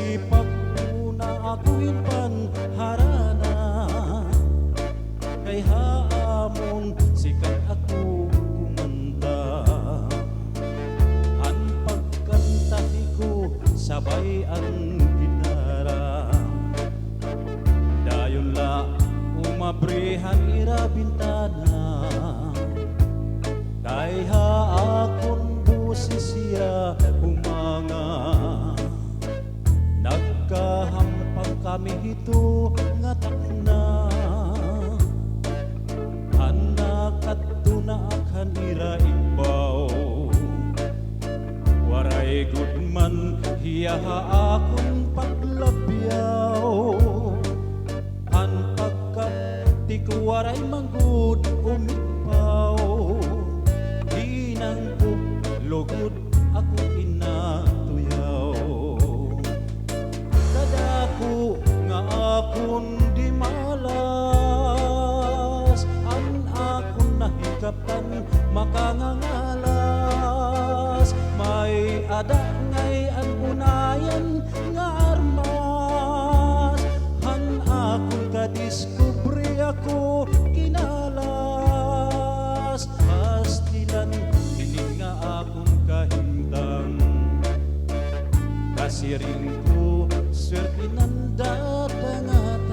sipag ko na ako'y panharana, kay haamon sikat ako kumanta. Ang pagkantahi ko sabay ang gitara, dayon la umabrihan ira bintana, kay haakon busis siya humanga. Nagkahampang kami hito nga takna, anak at tunaakan ira ibaw. Waray gudman hiya akong paglabyaw, an pagkat di ko waray manggud umipaw. Hinang lugod ako inatuyaw, kadako nga akon di malas, an akon nahikapan makangangalas. May ada ngay ang unayan nga armas, han akon kadiskubre ako kinalas. Pastilan ini nga akong kahintang, kasiring ko swerte ng dadangat.